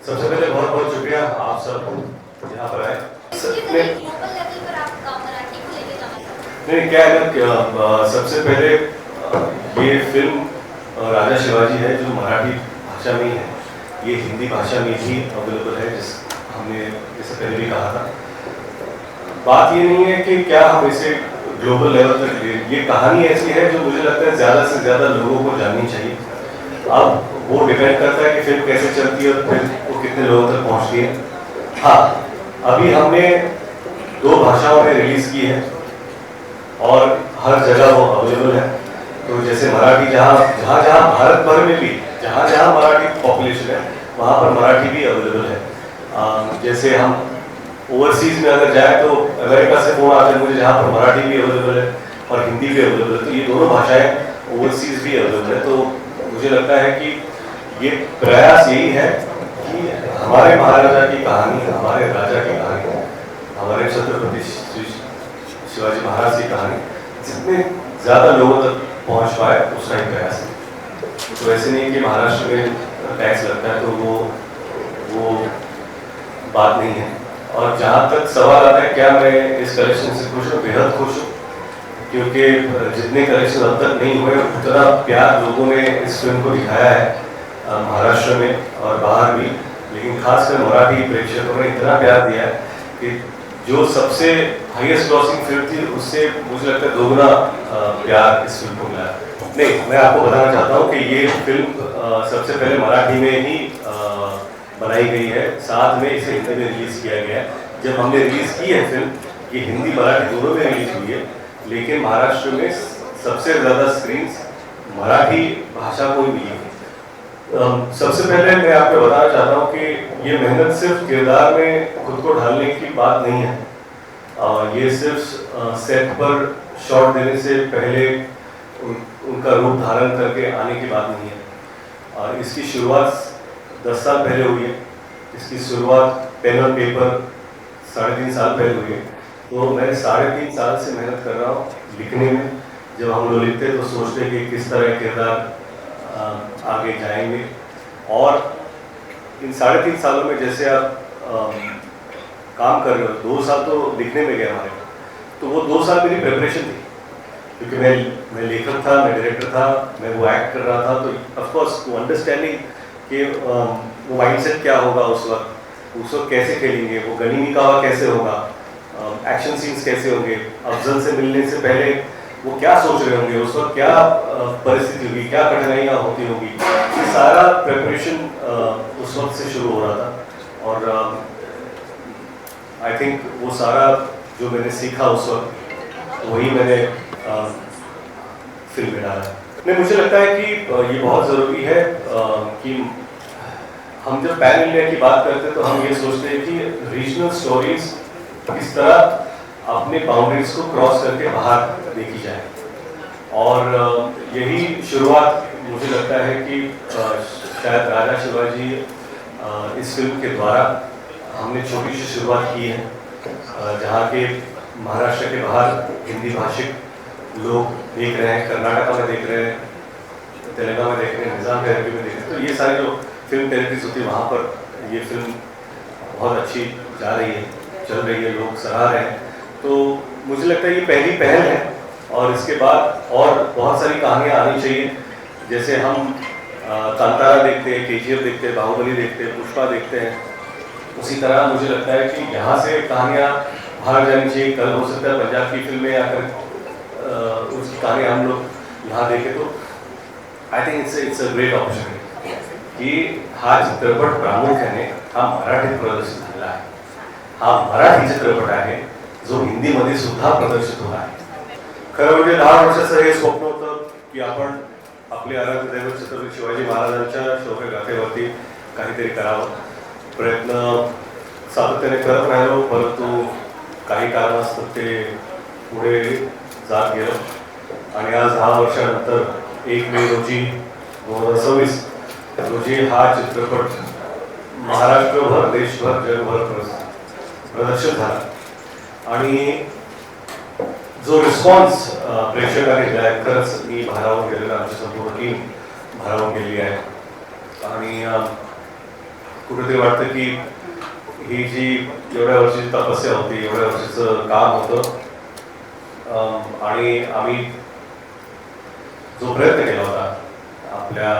सबसे पहले बहुत बहुत शुक्रिया आप सब यहाँ पर आए। नहीं क्या है ना सबसे पहले ये फिल्म राजा शिवाजी है जो मराठी भाषा में ही है, ये हिंदी भाषा में भी अवेलेबल है, जिस हमने इससे पहले भी कहा था। बात ये नहीं है कि क्या हम इसे ग्लोबल लेवल तक ले, ये कहानी ऐसी है जो मुझे लगता है ज़्यादा से ज़्यादा लोगों को जाननी चाहिए। अब वो डिपेंड करता है कि फिल्म कैसे चलती है और फिल्म वो कितने लोगों तक पहुंचती है। हाँ, अभी हमने 2 भाषाओं में रिलीज की है और हर जगह वो अवेलेबल है। तो जैसे मराठी जहाँ जहाँ भारत भर में भी जहाँ जहाँ मराठी पॉपुलेशन है वहाँ पर मराठी भी अवेलेबल है। जैसे हम ओवरसीज में अगर जाए तो अमेरिका से फोन आते हैं मुझे, जहाँ पर मराठी भी अवेलेबल है और हिंदी भी अवेलेबल है। तो ये दोनों भाषाएं ओवरसीज भी अवेलेबल है। तो मुझे लगता है कि ये प्रयास यही है कि हमारे महाराजा की कहानी, हमारे राजा की कहानी, हमारे छत्रपति शिवाजी महाराज की कहानी जितने ज़्यादा लोगों तक पहुंच पाए उसका ही प्रयास है। तो ऐसे नहीं कि महाराष्ट्र में टैक्स लगता है तो वो बात नहीं है। और जहाँ तक सवाल आता है क्या मैं इस कलेक्शन से खुश हूँ, बेहद खुश हूँ, क्योंकि जितने कलेक्शन अब तक नहीं हुए उतना प्यार लोगों ने इस फिल्म को दिखाया है महाराष्ट्र में और बाहर भी, लेकिन खासकर मराठी प्रेक्षकों ने इतना प्यार दिया है कि जो सबसे हाईएस्ट ग्रॉसिंग फिल्म थी उससे मुझे लगता है दोगुना प्यार इस फिल्म को मिला। नहीं, मैं आपको बताना चाहता हूँ कि ये फिल्म सबसे पहले मराठी में ही बनाई गई है, साथ में इसे हिंदी में रिलीज किया गया है। जब हमने रिलीज की है फिल्म, ये हिंदी मराठी दोनों में रिलीज हुई है, लेकिन महाराष्ट्र में सबसे ज़्यादा स्क्रीन्स मराठी भाषा को ही मिली है। सबसे पहले मैं आपको बताना चाहता हूँ कि ये मेहनत सिर्फ किरदार में खुद को ढालने की बात नहीं है। ये सिर्फ सेट पर शॉट देने से पहले उनका रूप धारण करके आने की बात नहीं है। और इसकी शुरुआत 10 साल पहले हुई है। इसकी शुरुआत पेन और पेपर 3.5 साल पहले हुई है। तो मैं 3.5 साल से मेहनत कर रहा हूँ लिखने में। जब हम लोग लिखते तो सोचते कि किस तरह किरदार आगे जाएंगे, और इन 3.5 सालों में जैसे आप काम कर रहे हो, 2 साल तो लिखने में गए हमारे, तो वो 2 साल मेरी प्रिपरेशन थी, क्योंकि मैं लेखक था, मैं डायरेक्टर था, मैं वो एक्ट कर रहा था। तो ऑफकोर्स वो अंडरस्टैंडिंग कि वो माइंडसेट क्या होगा उस वक्त कैसे खेलेंगे, वो गनीमी कावा कैसे होगा, एक्शन सीन्स कैसे होंगे, अफजल से मिलने से पहले वो क्या सोच रहे होंगे, उस वक्त क्या परिस्थिति होगी, क्या कठिनाइयाँ होती होगी, ये सारा प्रिपरेशन उस वक्त से शुरू हो रहा था। और आई थिंक वो सारा जो मैंने सीखा उस वक्त वही मैंने फिल्म में डाला। नहीं, मुझे लगता है कि ये बहुत ज़रूरी है कि हम जब पैन इंडिया की बात करते हैं तो हम ये सोचते हैं कि रीजनल स्टोरीज किस तरह अपने बाउंड्रीज को क्रॉस करके बाहर देखी जाए। और यही शुरुआत मुझे लगता है कि शायद राजा शिवाजी इस फिल्म के द्वारा हमने छोटी सी शुरुआत की है, जहाँ के महाराष्ट्र के बाहर हिंदी भाषिक लोग देख रहे हैं, कर्नाटका में देख रहे हैं, तेलंगाना में देख रहे हैं, निज़ाम टेरेटरी में देख रहे हैं। तो ये सारी जो फिल्म टेरेटरीज होती है वहाँ पर ये फिल्म बहुत अच्छी जा रही है, चल रही है, लोग सराह रहे हैं। तो मुझे लगता है ये पहली पहल है और इसके बाद और बहुत सारी कहानियाँ आनी चाहिए। जैसे हम कांतारा देखते हैं, KGF देखते हैं, बाहुबली देखते हैं, पुष्पा देखते हैं, उसी तरह मुझे लगता है कि यहाँ से कहानियाँ बाहर जानी चाहिए। कल हो सकता है पंजाब की फिल्में आकर उसकी कहानी हम लोग यहाँ देखें, तो I think it's a great opportunity की हा चित्रपट प्रामुख्याने हा मराठीत प्रदर्शित झालेला आहे। हा मराठी चित्रपट आहे जो हिंदीमध्ये सुद्धा प्रदर्शित होणार आहे। खरं म्हणजे 10 वर्षाचं हे स्वप्न होतं की आपण आपले आराध्य दैवत छत्रपती शिवाजी महाराजांच्या शौर्य गाथेवरती काहीतरी करावं। प्रयत्न सातत्याने करत राहिलो, परंतु काही कारणास्तव ते पुढे जात गेलं आणि आज 10 वर्षानंतर 1 मे रोजी 2026 रोजी हा चित्रपट महाराष्ट्रभर, देशभर, जगभर प्रदर्शित झाला। आणि जो रिस्पॉन्स प्रेक्षकांनी दिला आहे खरंच मी भारावून गेलेला, आमची संपूर्ण टीम भारावून गेली आहे। आणि कुठेतरी वाटतं की ही जी एवढ्या वर्षाची तपस्या होती, एवढ्या वर्षाचं काम होतं, आणि आम्ही जो प्रयत्न केला होता आपल्या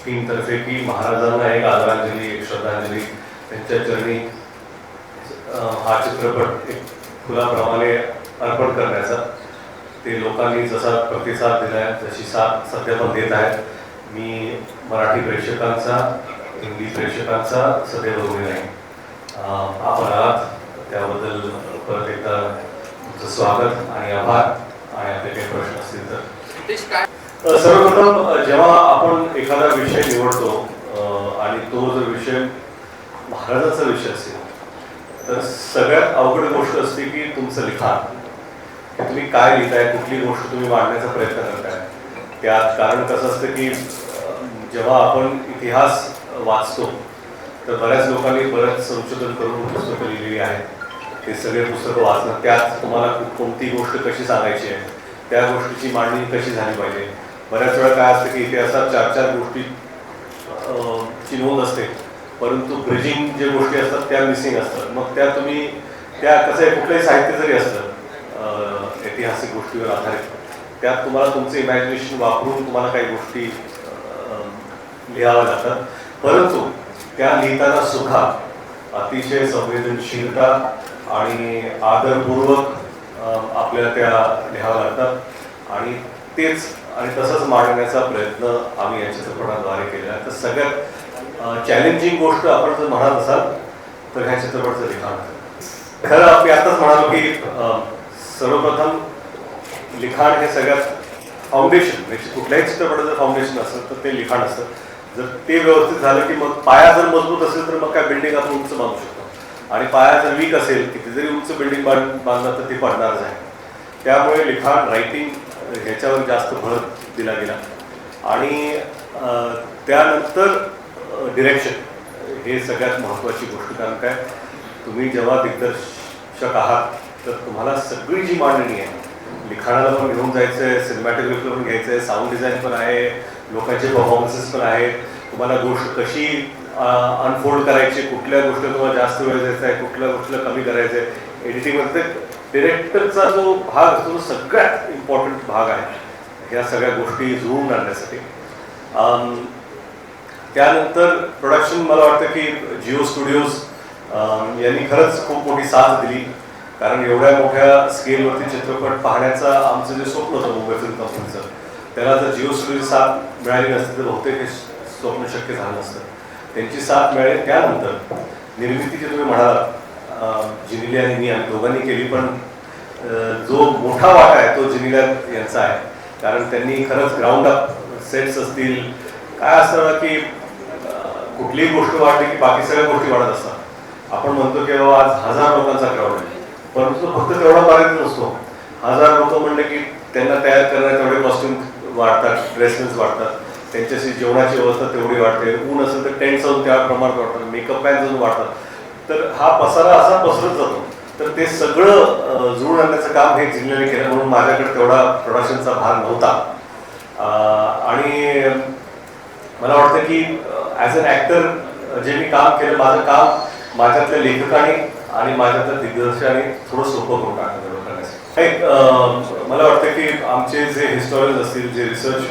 टीमतर्फे की महाराजांना एक आदरांजली, एक श्रद्धांजली त्यांच्या चरणी हा चित्रपट एक फुलाप्रमाणे अर्पण करण्याचा, ते लोकांनी जसा प्रतिसाद दिला आहे, जशी साथ सध्या पण देत आहेत, मी मराठी प्रेक्षकांचा, हिंदी प्रेक्षकांचा सदैव ऋणी आहे. आपण आहात त्याबद्दल परत एकदा तुमचं स्वागत आणि आभार. आणि आपले काही प्रश्न असतील तर सर्वप्रथम जेव्हा आपण एखादा विषय निवडतो आणि तो जर विषय महाराजांचा विषय असेल तर सगळ्यात अवघड गोष्ट असते की तुमचं लिखाण, की तुम्ही काय लिहिताय, कुठली गोष्ट तुम्ही मांडण्याचा प्रयत्न करताय. त्यात कारण कसं असतं की जेव्हा आपण इतिहास वाचतो तर बऱ्याच लोकांनी बरेच संशोधन करून पुस्तकं लिहिलेली आहेत. ते सगळे पुस्तकं वाचणं, त्यात तुम्हाला कोणती गोष्ट कशी सांगायची आहे, त्या गोष्टीची मांडणी कशी झाली पाहिजे. बऱ्याच वेळा काय असतं की इतिहासात 4-4 गोष्टी ची नोंद असते, परंतु ब्रिजिंग जे गोष्टी असतात त्या मिसिंग असतात. मग त्या तुम्ही त्या कसं आहे, कुठलंही साहित्य जरी असतं ऐतिहासिक गोष्टीवर आधारित, त्यात तुम्हाला तुमचं इमॅजिनेशन वापरून तुम्हाला काही गोष्टी लिहाव्या लागतात. परंतु त्या लिहिताना सुद्धा अतिशय संवेदनशीलता आणि आदरपूर्वक आपल्याला त्या लिहाव्या लागतात. आणि तेच आणि तसंच मांडण्याचा प्रयत्न आम्ही या चित्रपटाद्वारे केला. तर सगळ्यात चॅलेंजिंग गोष्ट आपण जर म्हणत असाल तर ह्या चित्रपटाचं लिखाण. खरं आम्ही आताच म्हणालो की सर्वप्रथम लिखाण हे सगळ्यात फाउंडेशन, म्हणजे कुठल्याही चित्रपटाचं फाउंडेशन असेल तर ते लिखाण असतं. जर ते व्यवस्थित झालं की मग पाया जर मजबूत असेल तर मग काय बिल्डिंग आपण उंच बांधू शकतो. आणि पाया जर वीक असेल, किती जरी उंच बिल्डिंग बांधलं तर ती पडणारच आहे. त्यामुळे लिखाण, रायटिंग ह्याच्यावर जास्त भर दिला गेला. आणि त्यानंतर डिरेक्शन हे सगळ्यात महत्त्वाची गोष्ट. कारण काय, तुम्ही जेव्हा दिग्दर्शक आहात तर तुम्हाला सगळी जी मांडणी आहे, लिखाणाला पण घेऊन जायचं आहे, सिनेमॅटोग्राफीला पण घ्यायचं आहे, साऊंड डिझाईन पण आहे, लोकांचे परफॉर्मन्सेस पण आहेत, तुम्हाला गोष्ट कशी अनफोल्ड करायची, कुठल्या गोष्टीला तुम्हाला जास्त वेळ द्यायचा आहे, कुठल्या गोष्टीला कमी करायचं आहे. एडिटिंगमध्ये डिरेक्टरचा जो भाग असतो तो सगळ्यात इम्पॉर्टंट भाग आहे ह्या सगळ्या गोष्टी जुळवून आणण्यासाठी. त्यानंतर प्रोडक्शन, मला वाटतं की जिओ स्टुडिओज यांनी खरंच खूप मोठी साथ दिली. कारण एवढ्या मोठ्या स्केलवरती चित्रपट पाहण्याचा आमचं जे स्वप्न होतं मुंबई फिल्म कंपनीचं, त्याला जर जिओ स्टुडिओची साथ मिळाली नसती तर बहुतेक हे स्वप्न शक्य झालं नसतं. त्यांची साथ मिळाली. त्यानंतर निर्मिती जे तुम्ही म्हणालात, जिनिली आणि मी आम्ही दोघांनी केली, पण जो मोठा वाटा आहे तो जिनिला यांचा आहे. कारण त्यांनी खरंच ग्राउंड अप सेट्स असतील, काय असतं की कुठलीही गोष्ट वाढली की बाकी सगळ्या गोष्टी वाढत असतात. आपण म्हणतो की बाबा आज 1000 लोकांचा क्राऊड आहे, परंतु फक्त तेवढा मर्यादित नसतो. 1000 लोक म्हणले की त्यांना तयार करण्यात तेवढे कॉस्ट्युम वाढतात, ड्रेसेस वाढतात, त्यांच्याशी जेवणाची व्यवस्था तेवढी वाढते, ऊन असेल तर टेंट जाऊन त्या प्रमाणात वाढतात, मेकअप मॅन जाऊन वाढतात. तर हा पसारा असा पसरत जातो. तर ते सगळं जुळून आणण्याचं काम हे जिल्ह्याने केलं, म्हणून माझ्याकडे तेवढा प्रोडक्शनचा भार नव्हता. आणि मला वाटतं की ॲज अन ॲक्टर जे मी काम केलं, माझं काम माझ्यातल्या लेखकाने आणि माझ्यातल्या दिग्दर्शकाने थोडं सोपं करून टाकलं करण्यासाठी. मला वाटतं की आमचे जे हिस्टॉरियन्स असतील, जे रिसर्च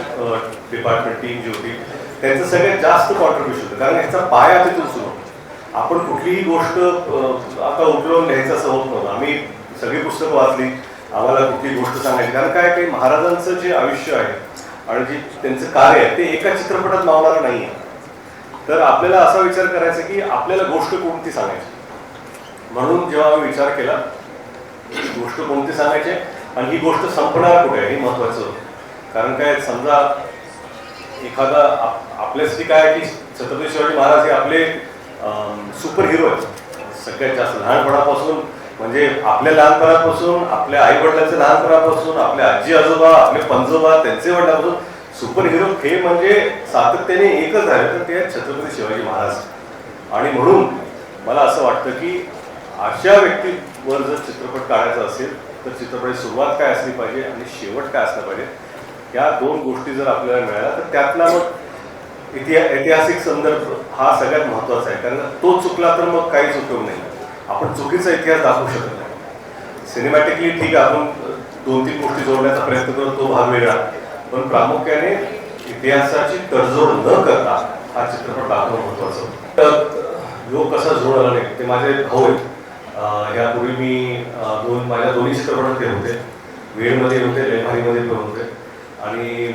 डिपार्टमेंट टीम जी होती, त्यांचं सगळ्यात जास्त कॉन्ट्रीब्युशन होतं. कारण ह्याचा पाया तिथून सुरू. आपण कुठलीही गोष्ट आता उठलवून लिहायचं असं होत नव्हतं. आम्ही सगळी पुस्तकं वाचली, आम्हाला कुठली गोष्ट सांगायची. कारण काय, काही महाराजांचं जे आयुष्य आहे आणि जे त्यांचं कार्य आहे ते एका चित्रपटात मावणारं नाही आहे. तर आपल्याला असा विचार करायचा की आपल्याला गोष्ट कोणती सांगायची. म्हणून जेव्हा आम्ही विचार केला गोष्ट कोणती सांगायची आणि ही गोष्ट संपणार कुठे हे महत्त्वाचं होतं. कारण काय, समजा एखादा आपल्यासाठी काय की छत्रपती शिवाजी महाराज हे आपले सुपर हिरो आहेत सगळ्यात जास्त. लहानपणापासून, म्हणजे आपल्या लहानपणापासून, आपल्या आई वडिलांच्या लहानपणापासून, आपल्या आजी आजोबा, आपले पंजोबा, त्यांचे वडिलांपासून सुपर हिरो हे म्हणजे सातत्याने एकच आहे, तर ते छत्रपती शिवाजी महाराज. आणि म्हणून मला असं वाटतं की अशा व्यक्तीवर जर चित्रपट काढायचा असेल तर चित्रपटाची सुरुवात काय असली पाहिजे आणि शेवट काय असला पाहिजे, या दोन गोष्टी जर आपल्याला मिळाल्या तर त्यातला मग ऐतिहासिक संदर्भ हा सगळ्यात महत्त्वाचा आहे, कारण तो चुकला तर मग काहीच उपयोग नाही. आपण चुकीचा इतिहास दाखवू शकत नाही. सिनेमॅटिकली ठीक आहे, आपण 2-3 गोष्टी जोडण्याचा प्रयत्न करतो, तो भाग वेगळा, पण प्रामुख्याने इतिहासाची तडजोड न करता हा चित्रपट दाखवणं महत्त्वाचं. तर योग कसा जुळला नाही ते माझे भाऊ आहेत. यापूर्वी मी माझ्या दोन्ही चित्रपटात ते होते, वेळमध्ये होते, लेभारीमध्ये पण होते. आणि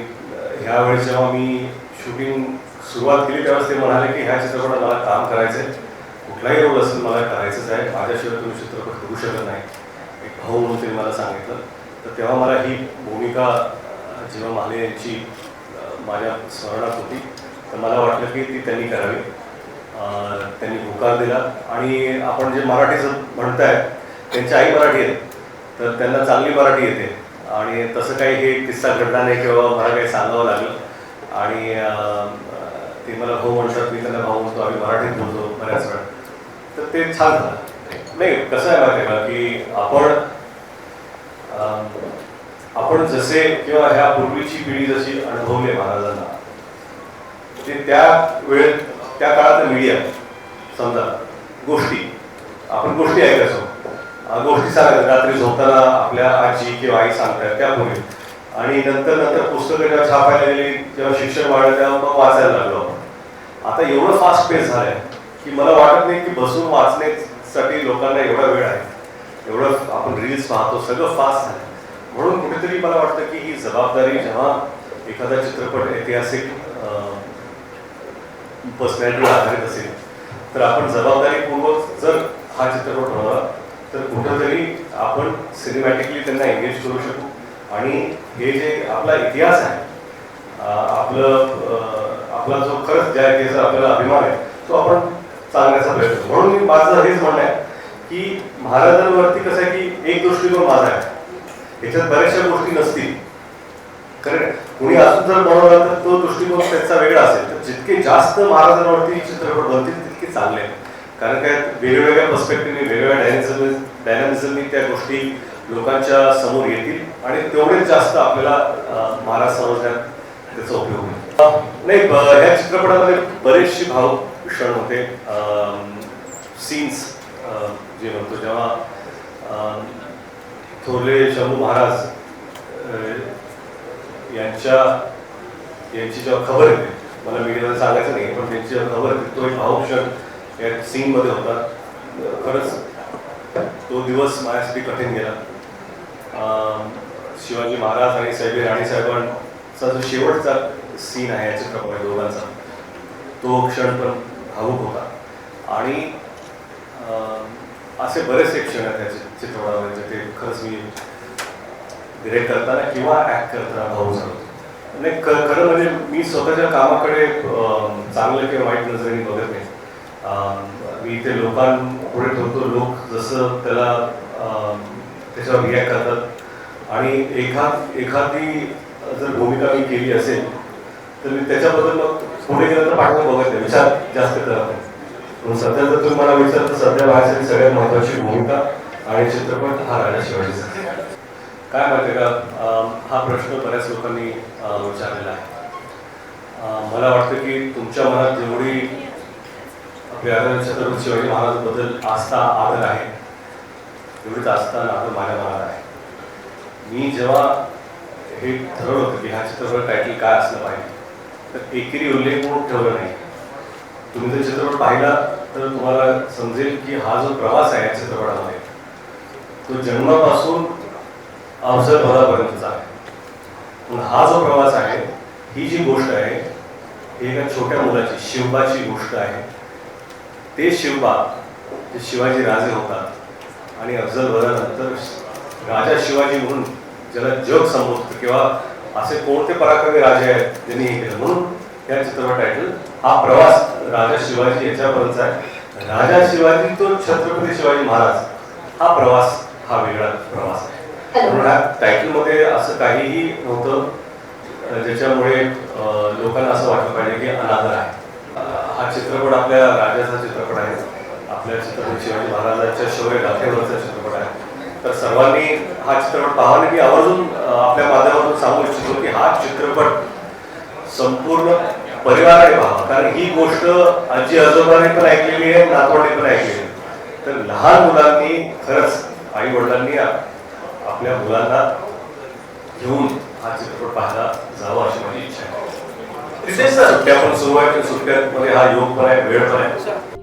ह्यावेळेस जेव्हा मी शूटिंग सुरुवात केली त्यावेळेस ते म्हणाले की ह्या चित्रपटात मला काम करायचं आहे, कुठलाही रोल असेल मला करायचंच आहे, माझ्याशिवाय तुम्ही चित्रपट करू शकत नाही, एक भाऊ म्हणून त्यांनी मला सांगितलं. तर तेव्हा मला ही भूमिका जेव्हा माले यांची माझ्या स्मरणात होती, तर मला वाटलं की ती त्यांनी करावी. त्यांनी होकार दिला. आणि आपण जे मराठीचं म्हणताय, त्यांची आई मराठी आहे, तर त्यांना चांगली मराठी येते. आणि तसं काही हे किस्सा घडला नाही किंवा मला काही सांगावं लागलं. आणि ते मला भाऊ म्हणतात, मी त्यांना भाऊ म्हणतो, आम्ही मराठीत बोलतो बऱ्याच वेळा. तर ते छान झालं. नाही, कसं आहे माहिती आहे का की आपण जसे किंवा ह्या पूर्वीची पिढी जशी अनुभवली महाराजांना, ते त्या वेळेत त्या काळात मीडिया, समजा गोष्टी, आपण गोष्टी ऐकायचो, गोष्टी सांगायचं रात्री झोपताना आपल्या आजी किंवा आई सांगतात त्यापूर्वी. आणि नंतर पुस्तकं जेव्हा छापायला गेली, जेव्हा शिक्षण वाढलं, तेव्हा मग वाचायला लागलो आपण. आता एवढं फास्ट पेस झालं आहे की मला वाटत नाही की बसून वाचण्यासाठी लोकांना एवढा वेळ आहे. एवढं आपण रील्स पाहतो, सगळं फास्ट झालं. म्हणून कुठेतरी मला वाटतं की ही जबाबदारी, जेव्हा एखादा चित्रपट ऐतिहासिक पर्सनॅलिटीवर आधारित असेल, तर आपण जबाबदारीपूर्वक जर हा चित्रपट बनवला तर कुठंतरी आपण सिनेमॅटिकली त्यांना एंगेज करू शकू. आणि हे जे आपला इतिहास आहे, आपला जो खरंच ज्या इतिहासाचा आपल्याला अभिमान आहे, तो आपण सांगण्याचा प्रयत्न करू. म्हणून माझं हेच म्हणणं आहे की महाराजांवरती कसं आहे की एक दृष्टिकोन माझा आहे, याच्यात बऱ्याचशा गोष्टी नसतील. कारण कुणी अजून जर बनवला तर तो दृष्टिकोन त्याचा वेगळा असेल. तर जितके जास्त महाराजांवरती चित्रपट बनतील तितके चांगले आहेत. कारण काय, वेगवेगळ्या पर्स्पेक्टिव्हने, वेगवेगळ्या डायनामिझमनी त्या गोष्टी लोकांच्या समोर येतील आणि तेवढेच जास्त आपल्याला महाराज समजण्यात त्याचा उपयोग होईल. नाही, ह्या चित्रपटामध्ये बरेचसे भावुक क्षण होते. सीन्स जे म्हणतो, जेव्हा थोरले शंभू महाराज यांची जेव्हा खबर येते, मला मीडियामध्ये सांगायचं नाही, पण त्यांची जेव्हा खबर येते, तो एक भावुक क्षण या सीनमध्ये होता. खरंच तो दिवस माझ्यासाठी कठीण गेला. शिवाजी महाराज आणि साहेब राणीसाहेबांचा जो शेवटचा सीन आहे या चित्रपटात दोघांचा, तो क्षण पण भावुक होता. आणि असे बरेचसे क्षण आहेत त्या चित्रपटामध्ये, ते खरंच मी डिरेक्ट करताना किंवा ॲक्ट करताना भाऊ झालो. नाही, खरं म्हणजे मी स्वतःच्या कामाकडे चांगलं किंवा वाईट नजरेने बघत नाही. मी ते लोकांपुढे ठेवतो, लोक जसं त्याच्यावर रिॲक्ट करतात. आणि एखादी जर भूमिका मी केली असेल तर मी त्याच्याबद्दल मग पुढे गेलं तर पाठवून बघत नाही, विचार जास्त करत नाही. पण सध्या जर तुम्ही मला विचारलं तर सध्या माझ्यासाठी सगळ्यात महत्त्वाची भूमिका आणि चित्रपट हा राजा शिवाजीचा. काय माहिती आहे का, हा प्रश्न बऱ्याच लोकांनी विचारलेला आहे. मला वाटतं की तुमच्या मनात जेवढी आपल्या छत्रपती शिवाजी महाराजांबद्दल आस्था, आदर आहे, तेवढीच आस्था नातं माझ्या मनात आहे. मी जेव्हा हे ठरवलं होतं की हा चित्रपट टायटल काय असलं पाहिजे, तर एकेरी उल्लेख म्हणून ठेवलं नाही. तुम्ही जर चित्रपट पाहिला तर तुम्हाला समजेल की हा जो प्रवास आहे या चित्रपटामध्ये, तो जन्मापासून अवसर भरापर्यंतचा आहे. पण हा जो प्रवास आहे, ही जी गोष्ट आहे, ही एका छोट्या मुलाची, शिवबाची गोष्ट आहे. ते शिवबा, जे शिवाजी राजे होतात आणि अफजल बदानंतर राजा शिवाजी म्हणून ज्याला जग संबोधतं, किंवा असे कोणते पराक्रमी राजे आहेत ज्यांनी हे केलं. म्हणून या चित्रपट टायटल हा प्रवास राजा शिवाजी याच्यापर्यंतचा आहे. राजा शिवाजी तो छत्रपती शिवाजी महाराज, हा प्रवास हा वेगळा प्रवास आहे. म्हणून ह्या टायटलमध्ये असं काहीही नव्हतं ज्याच्यामुळे लोकांना असं वाटलं पाहिजे की अनादर आहे. हा चित्रपट आपल्या राजाचा चित्रपट आहे, आपल्या छत्रपती शिवाजी महाराजांच्या शौर्य गाथेवरचा चित्रपट आहे. तर सर्वांनी हा चित्रपट पाहावा. मी आवर्जून आपल्या माध्यमातून सांगू इच्छितो की हा चित्रपट संपूर्ण परिवाराने पाहावा, कारण ही गोष्ट आजी आजोबांनी पण ऐकलेली आहे, नातवांनी पण ऐकलेली आहे. तर लहान मुलांनी खरंच आई वडिलांनी आपल्या मुलांना घेऊन हा चित्रपट पाहायला जावा अशी माझी इच्छा आहे. सुट्ट्या पण सुरू आहे, सुट्ट्यांमध्ये हा योग पण आहे, वेळ पण आहे.